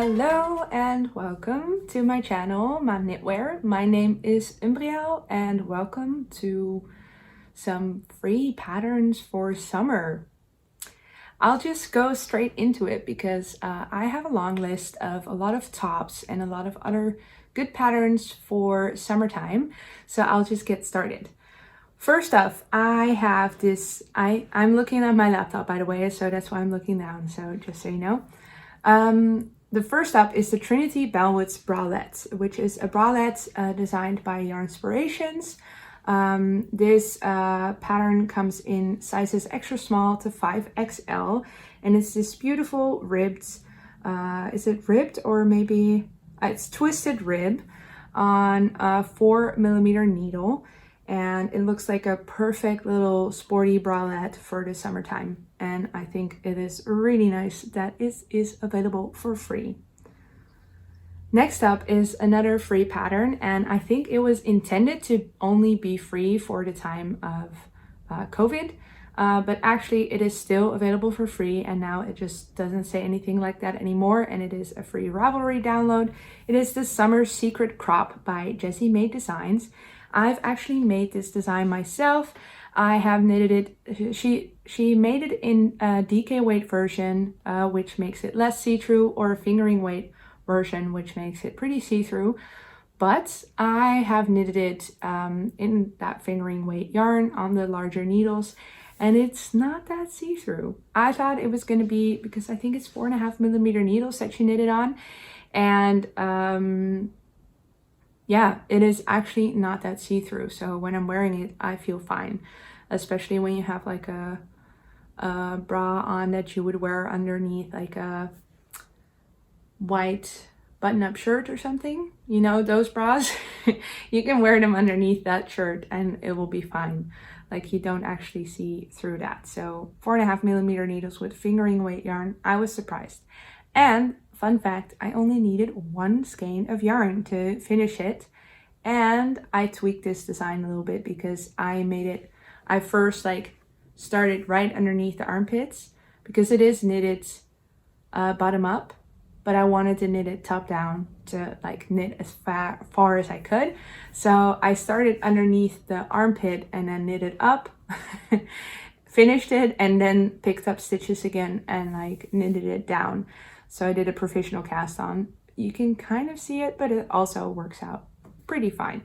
Hello and welcome to my channel, maanknitwear. My name is Umbriel and welcome to some free patterns for summer. I'll just go straight into it because I have a long list of a lot of tops and a lot of other good patterns for summertime. So I'll just get started. First off, I have this, I'm looking at my laptop by the way, so that's why I'm looking down, so just so you know. The first up is the Trinity Bellwoods Bralette, which is a bralette designed by Yarnspirations. This pattern comes in sizes extra small to 5XL, and it's this beautiful ribbed, is it ribbed or maybe, it's twisted rib on a 4mm needle. And it looks like a perfect little sporty bralette for the summertime. And I think it is really nice that it is available for free. Next up is another free pattern. And I think it was intended to only be free for the time of COVID. But actually it is still available for free. And now it just doesn't say anything like that anymore. And it is a free Ravelry download. It is the Summer Secret Crop by Jessie May Designs. I've actually made this design myself. I have knitted it, she made it in a DK weight version, which makes it less see-through, or a fingering weight version, which makes it pretty see-through. But I have knitted it in that fingering weight yarn on the larger needles, and it's not that see-through. I thought it was going to be, because I think it's 4.5mm needles that she knitted on, and yeah, it is actually not that see-through. So when I'm wearing it, I feel fine. Especially when you have like a bra on that you would wear underneath like a white button-up shirt or something. You know, those bras, you can wear them underneath that shirt and it will be fine. Like you don't actually see through that. So 4.5mm needles with fingering weight yarn, I was surprised. And fun fact, I only needed one skein of yarn to finish it. And I tweaked this design a little bit because I first like started right underneath the armpits because it is knitted bottom up, but I wanted to knit it top down to like knit as far as I could. So I started underneath the armpit and then knitted up, finished it, and then picked up stitches again and like knitted it down. So I did a professional cast on. You can kind of see it, but it also works out pretty fine.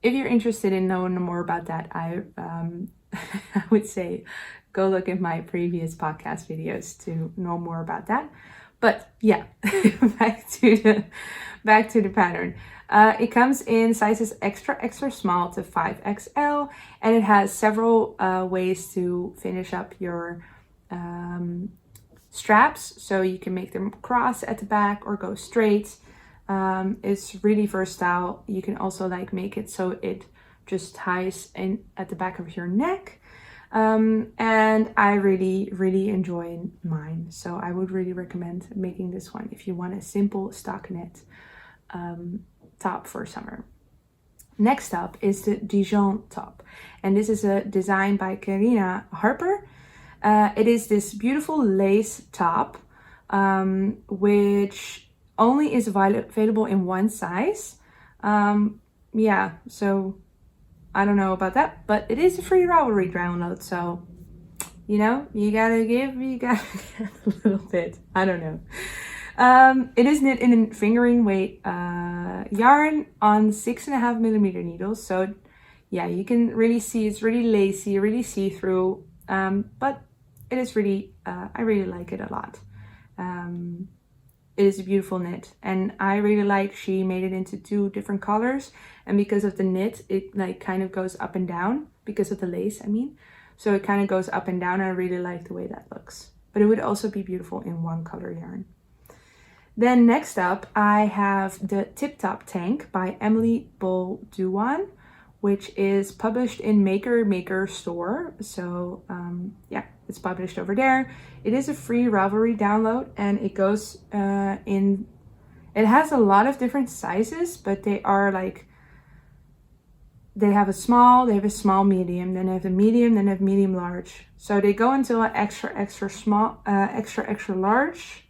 If you're interested in knowing more about that, I would say go look at my previous podcast videos to know more about that. But yeah, back to the pattern. It comes in sizes extra small to 5XL, and it has several ways to finish up your straps, so you can make them cross at the back or go straight. It's really versatile. You can also like make it so it just ties in at the back of your neck, and I really enjoy mine, so I would really recommend making this one if you want a simple stockinette top for summer. Next up is the Dijon top, and this is a design by Karina Harper. It is this beautiful lace top, which only is available in one size. Yeah, so I don't know about that, but it is a free Ravelry download. So, you know, you gotta give a little bit. I don't know. It is knit in a fingering weight yarn on 6.5mm needles. So yeah, you can really see it's really lacy, really see-through, but it is really, I really like it a lot. It is a beautiful knit, and I really like she made it into 2 different colors, and because of the knit it like kind of goes up and down, because of the lace I mean, so it kind of goes up and down. I really like the way that looks, but it would also be beautiful in one color yarn. Then next up I have the Tip Top Tank by Emily Bolduan, which is published in Maker Store. So yeah, it's published over there. It is a free Ravelry download, and it goes it has a lot of different sizes, but they are like, they have a small, medium, then they have a medium, then they have medium large. So they go until an extra small, extra large.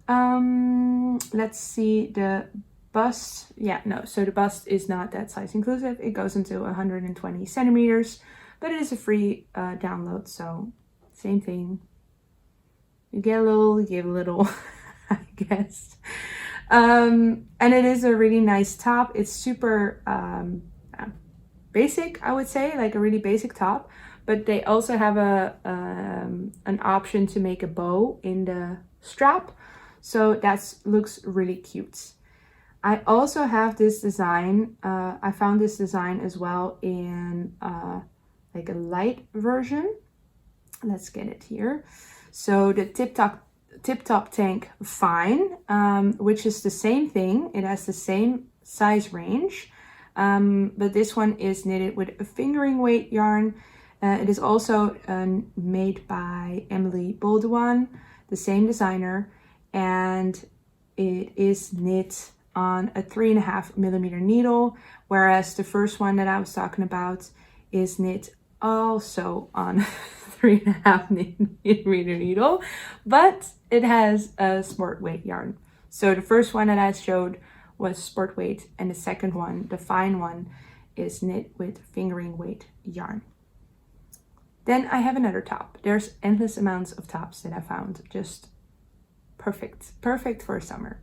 Let's see, the bust, yeah, no, so the bust is not that size inclusive. It goes into 120 centimeters, but it is a free download, so same thing. You get a little, you give a little, I guess. And it is a really nice top. It's super basic, I would say, like a really basic top, but they also have an option to make a bow in the strap, so that looks really cute. I also have this design. I found this design as well in like a light version. Let's get it here. So the tip top tank fine, which is the same thing. It has the same size range, but this one is knitted with a fingering weight yarn. It is also made by Emily Bolduan, the same designer, and it is knit on a 3.5 millimeter needle, whereas the first one that I was talking about is knit also on 3.5 millimeter needle, but it has a sport weight yarn. So the first one that I showed was sport weight, and the second one, the fine one, is knit with fingering weight yarn. Then I have another top. There's endless amounts of tops that I found, just perfect for summer.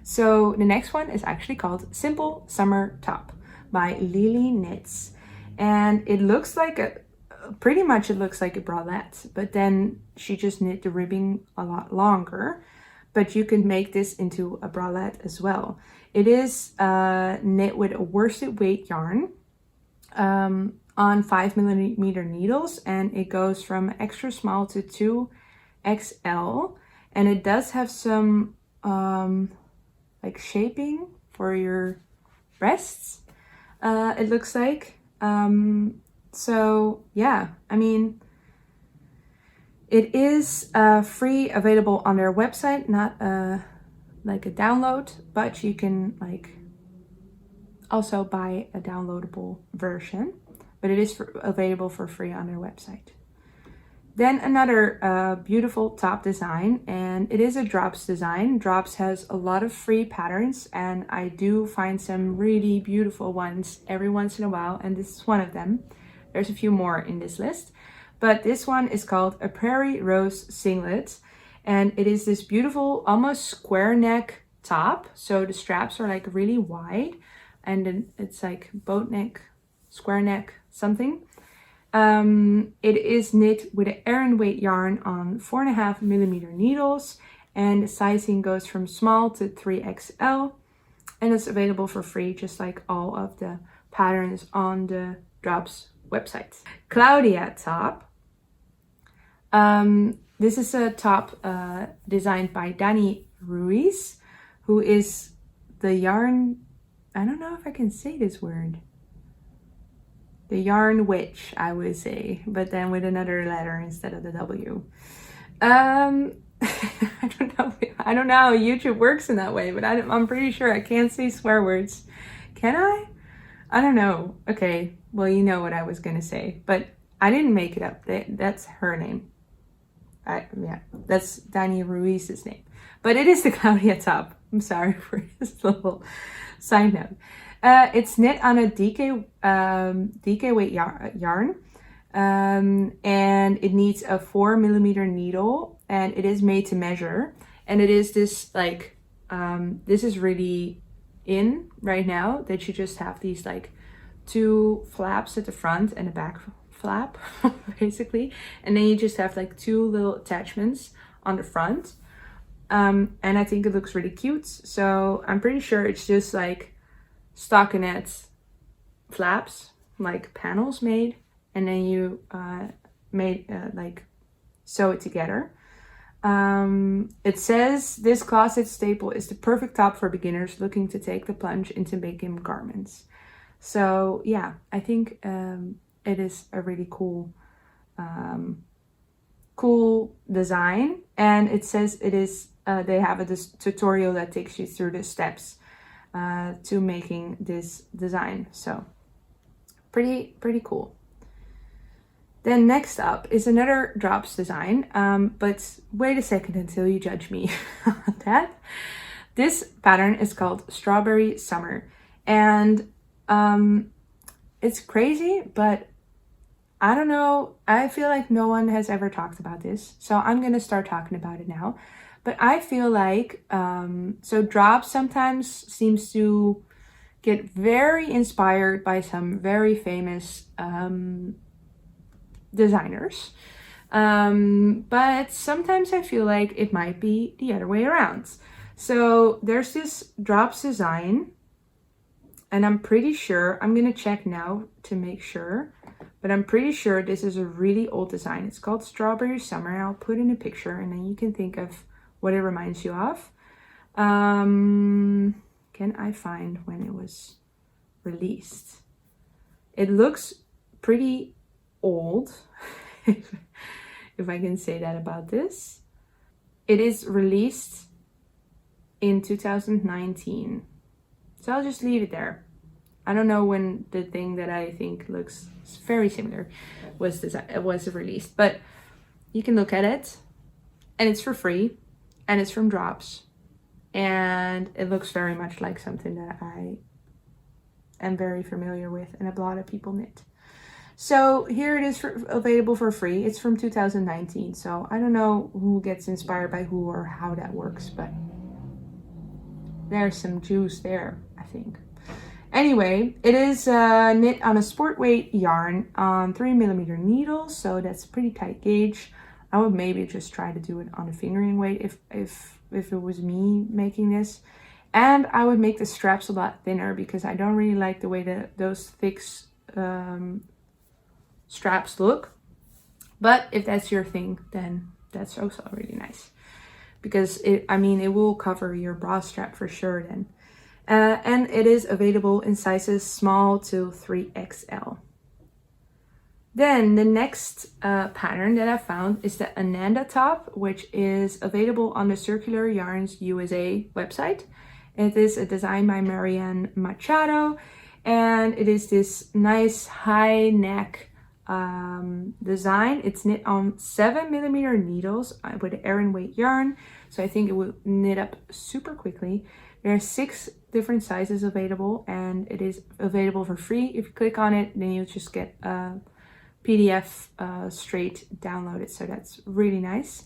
So the next one is actually called Simple Summer Top by Lily Knits, and it looks like pretty much it looks like a bralette, but then she just knit the ribbing a lot longer. But you can make this into a bralette as well. It is knit with a worsted weight yarn on 5 millimeter needles, and it goes from extra small to 2XL, and it does have some like shaping for your breasts, it looks like. So yeah, I mean, it is free, available on their website, not like a download, but you can like also buy a downloadable version, but it is available for free on their website. Then another beautiful top design, and it is a Drops design. Drops has a lot of free patterns, and I do find some really beautiful ones every once in a while, and this is one of them. There's a few more in this list, but this one is called a Prairie Rose Singlet, and it is this beautiful, almost square neck top. So the straps are like really wide, and then it's like boat neck, square neck, something. It is knit with an Aran weight yarn on 4.5 millimeter needles, and the sizing goes from small to 3XL, and it's available for free, just like all of the patterns on the Drops website. Claudia top. This is a top designed by Dani Ruiz, who is the yarn, I don't know if I can say this word, the yarn witch, I would say, but then with another letter instead of the W. I don't know how YouTube works in that way, but I'm pretty sure I can't say swear words. Can I? I don't know. Okay, well, you know what I was gonna say, but I didn't make it up. That's her name. Yeah, that's Dani Ruiz's name, but it is the Claudia top. I'm sorry for this little side note. It's knit on a DK weight yarn, and it needs a 4 millimeter needle, and it is made to measure. And it is this like, this is really in right now, that you just have these like 2 flaps at the front and a back flap, basically. And then you just have like 2 little attachments on the front. And I think it looks really cute. So I'm pretty sure it's just like stockinette flaps, like panels made, and then you like sew it together. It says this closet staple is the perfect top for beginners looking to take the plunge into making garments. So yeah, I think it is a really cool design, and it says it is they have this tutorial that takes you through the steps to making this design. So pretty cool. Then next up is another drops design, but wait a second until you judge me on that. This pattern is called Strawberry Summer, and it's crazy, but I don't know, I feel like no one has ever talked about this, so I'm gonna start talking about it now. But I feel like, so drops sometimes seems to get very inspired by some very famous designers. But sometimes I feel like it might be the other way around. So there's this drops design, and I'm pretty sure, I'm gonna check now to make sure, but I'm pretty sure this is a really old design. It's called Strawberry Summer. I'll put in a picture and then you can think of what it reminds you of. Can I find when it was released? It looks pretty old, if I can say that about this. It is released in 2019. So I'll just leave it there. I don't know when the thing that I think looks very similar was released, but you can look at it, and it's for free, and it's from Drops, and it looks very much like something that I am very familiar with and a lot of people knit. So here it is available for free. It's from 2019, so I don't know who gets inspired by who or how that works, but there's some juice there, I think. Anyway, it is knit on a sport weight yarn on 3mm needles, so that's a pretty tight gauge. I would maybe just try to do it on a fingering weight if it was me making this. And I would make the straps a lot thinner because I don't really like the way that those thick straps look. But if that's your thing, then that's also really nice, because it will cover your bra strap for sure then. And it is available in sizes small to 3XL. Then the next pattern that I found is the Ananda top, which is available on the Circular Yarns USA website. It is a design by Marianne Machado, and it is this nice high neck design. It's knit on 7mm needles with Aran weight yarn, so I think it will knit up super quickly. There are 6 different sizes available, and it is available for free. If you click on it, then you just get a PDF straight downloaded, so that's really nice.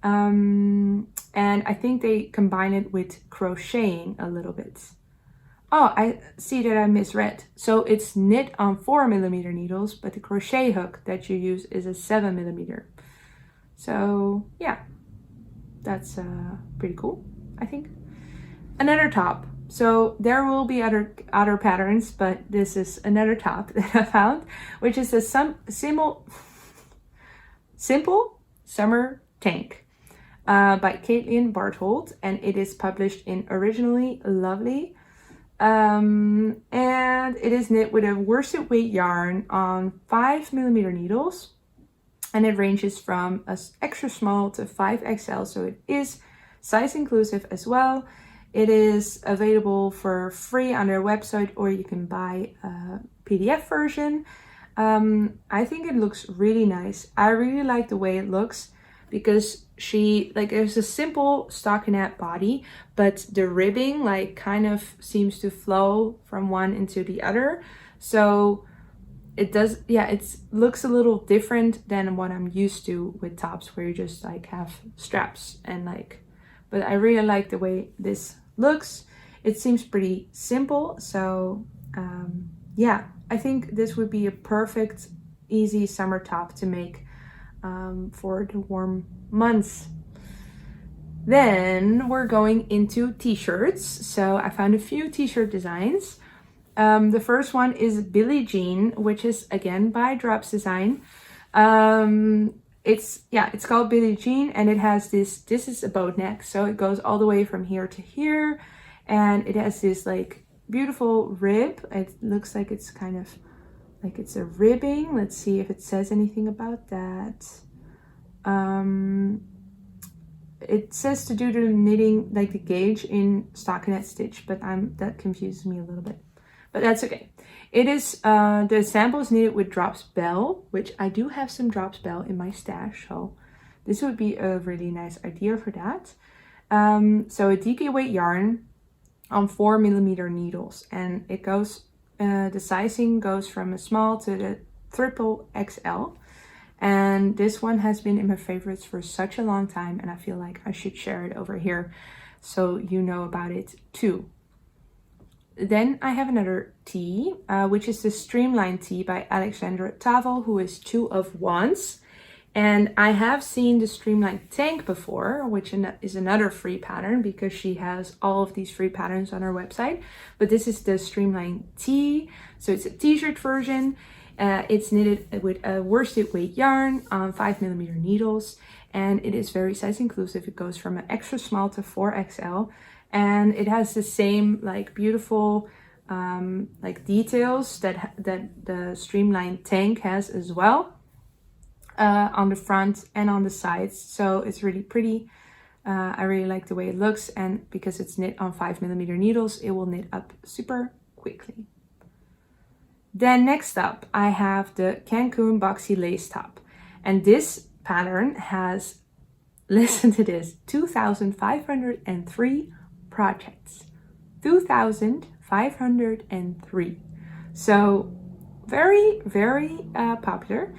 And I think they combine it with crocheting a little bit. Oh, I see that I misread. So it's knit on 4mm needles, but the crochet hook that you use is a 7mm. So yeah, that's pretty cool, I think. Another top. So there will be other patterns, but this is another top that I found, which is a simple summer tank by Caitlin Barthold, and it is published in Originally Lovely. And it is knit with a worsted weight yarn on 5mm needles, and it ranges from a extra small to 5XL, so it is size inclusive as well. It is available for free on their website, or you can buy a PDF version. I think it looks really nice. I really like the way it looks because there's a simple stockinette body, but the ribbing kind of seems to flow from one into the other. So it looks a little different than what I'm used to with tops, where you just have straps and but I really like the way this looks. It seems pretty simple, so yeah, I think this would be a perfect easy summer top to make for the warm months. Then we're going into t-shirts. So I found a few t-shirt designs. The first one is Billie Jean, which is again by Drops Design. It's called Billie Jean, and it has this is a boat neck, so it goes all the way from here to here, and it has this beautiful rib. It looks like it's kind of it's a ribbing. Let's see if it says anything about that. It says to do the knitting the gauge in stockinette stitch, but that confuses me a little bit. but that's okay. It is, the sample is knitted with Drops Bell, which I do have some Drops Bell in my stash, so this would be a really nice idea for that. So a DK weight yarn on 4mm needles, and it goes, the sizing goes from a small to the triple XL. And this one has been in my favorites for such a long time, and I feel like I should share it over here so you know about it too. Then I have another tee, which is the Steamline Tee by Alexandra Tavel, who is 2 of Wands. And I have seen the Steamline Tank before, which is another free pattern because she has all of these free patterns on her website. But this is the Steamline Tee, so it's a t-shirt version. It's knitted with a worsted weight yarn on 5mm needles, and it is very size inclusive. It goes from an extra small to 4XL. And it has the same like beautiful like details that the Steamline Tank has as well, on the front and on the sides. So it's really pretty. I really like the way it looks, and because it's knit on 5mm needles, it will knit up super quickly. Then next up, I have the Cancun Boxy Lace Top, and this pattern has, listen to this, 2,503 projects. 2,503. So very, very popular.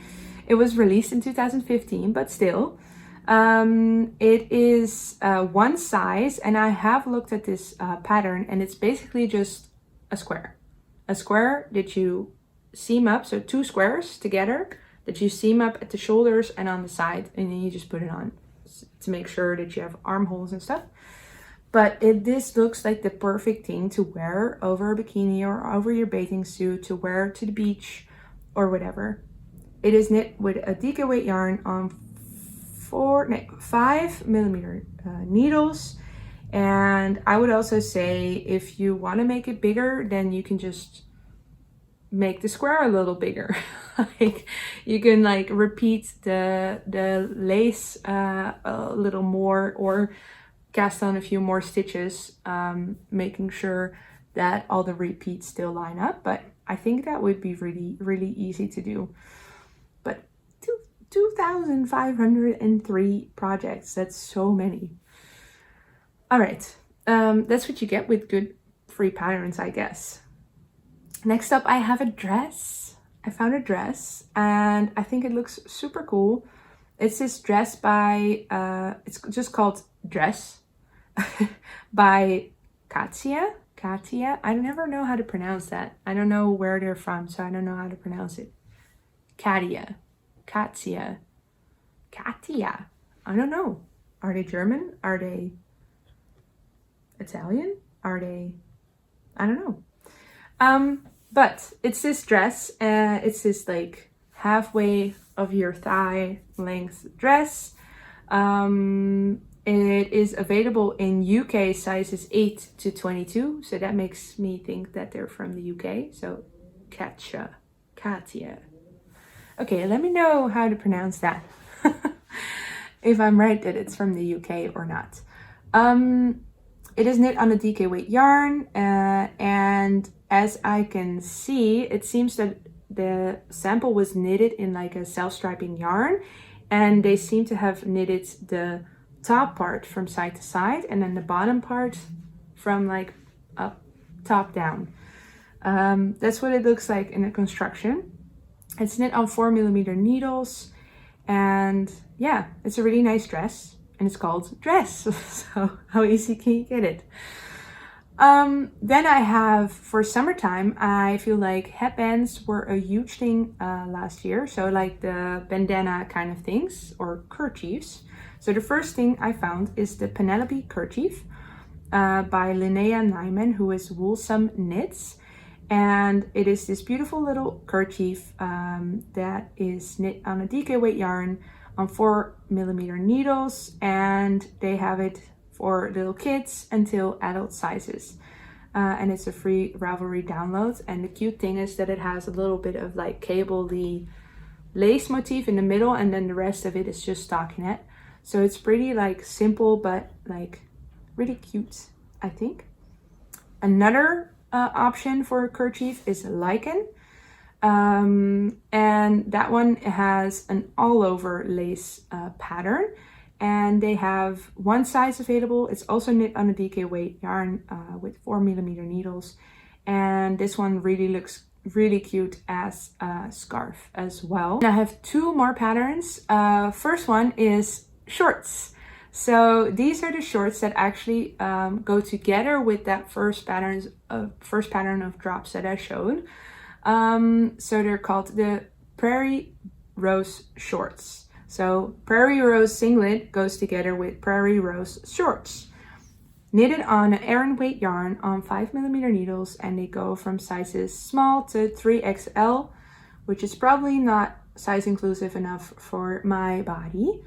It was released in 2015, but still, it is one size, and I have looked at this pattern, and it's basically just a square that you seam up, so 2 squares together that you seam up at the shoulders and on the side, and then you just put it on to make sure that you have armholes and stuff. But this looks like the perfect thing to wear over a bikini or over your bathing suit, to wear to the beach or whatever. It is knit with a DK weight yarn on 5mm needles. And I would also say if you want to make it bigger, then you can just make the square a little bigger. Like you can like repeat the lace a little more, or cast on a few more stitches, making sure that all the repeats still line up. But I think that would be really, really easy to do. But 2,503 projects, that's so many. All right, that's what you get with good free patterns, I guess. Next up, I have a dress. I found a dress, and I think it looks super cool. It's this dress by, it's just called Dress by Katia. I never know how to pronounce that. I don't know where they're from, so I don't know how to pronounce it. Katia. I don't know. Are they German? Are they Italian? Are they? I don't know. But it's this dress. It's this like halfway of your thigh length dress. It is available in UK sizes 8 to 22. So that makes me think that they're from the UK. So Katia. Okay, let me know how to pronounce that. If I'm right that it's from the UK or not. It is knit on a DK weight yarn, and as I can see, it seems that the sample was knitted in like a self-striping yarn, and they seem to have knitted the top part from side to side, and then the bottom part from like up, top down. That's what it looks like in the construction. It's knit on 4mm needles, and yeah, it's a really nice dress. And it's called Dress. So how easy can you get it? Then I have, for summertime, I feel like headbands were a huge thing last year. So like the bandana kind of things, or kerchiefs. So the first thing I found is the Penelope Kerchief by Linnea Nyman, who is Woolsome Knits. And it is this beautiful little kerchief that is knit on a DK weight yarn on 4mm needles, and they have it for little kids until adult sizes. And it's a free Ravelry download. And the cute thing is that it has a little bit of like cable-y lace motif in the middle, and then the rest of it is just stockinette. So it's pretty like simple, but like really cute, I think. Another option for kerchief is Lichen. And that one has an all over lace pattern, and they have one size available. It's also knit on a DK weight yarn with 4mm needles, and this one really looks really cute as a scarf as well. And I have two more patterns. First one is shorts. So these are the shorts that actually go together with that first pattern of drops that I showed. So they're called the Prairie Rose shorts. So Prairie Rose singlet goes together with Prairie Rose shorts. Knitted on an Aran weight yarn on 5mm needles, and they go from sizes small to 3XL, which is probably not size inclusive enough for my body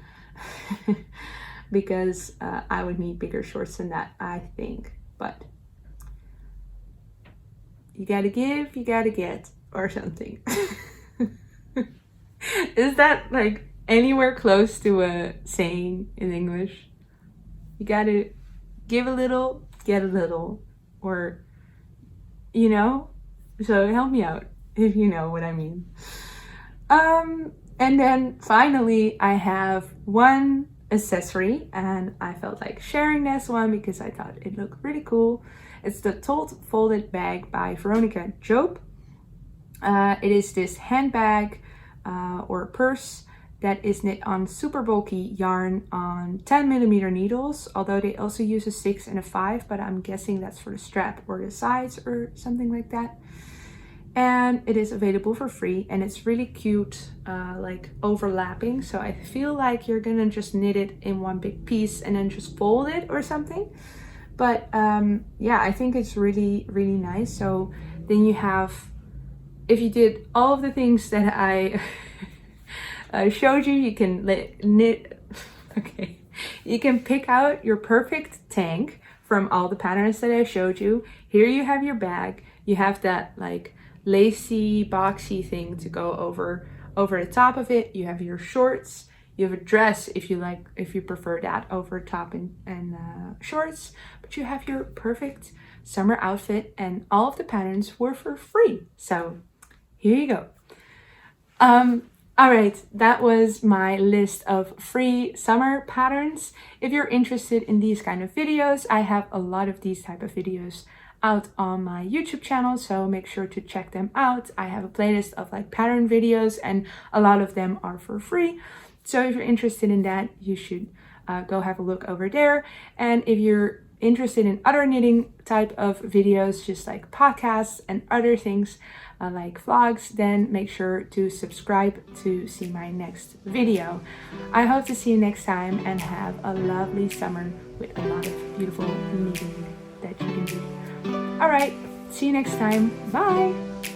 because I would need bigger shorts than that, I think. But you gotta give, you gotta get, or something. Is that like anywhere close to a saying in English? You gotta give a little, get a little, or, you know? So help me out if you know what I mean. And then finally, I have one accessory, and I felt like sharing this one because I thought it looked really cool. It's the Tolt Folded Bag by Veronica Job. It is this handbag or purse that is knit on super bulky yarn on 10mm needles, although they also use a 6 and a 5, but I'm guessing that's for the strap or the sides or something like that. And it is available for free, and it's really cute, like overlapping. So I feel like you're gonna just knit it in one big piece and then just fold it or something. But yeah, I think it's really, really nice. So then you have, if you did all of the things that I showed you, you can knit, okay. You can pick out your perfect tank from all the patterns that I showed you. Here you have your bag. You have that like lacy, boxy thing to go over the top of it. You have your shorts. You have a dress if you prefer that over top and shorts. But you have your perfect summer outfit, and all of the patterns were for free. So here you go. All right, that was my list of free summer patterns. If you're interested in these kind of videos, I have a lot of these type of videos out on my YouTube channel, so make sure to check them out. I have a playlist of like pattern videos, and a lot of them are for free. So if you're interested in that, you should go have a look over there. And if you're interested in other knitting type of videos, just like podcasts and other things like vlogs, then make sure to subscribe to see my next video. I hope to see you next time, and have a lovely summer with a lot of beautiful knitting that you can do. All right, see you next time. Bye.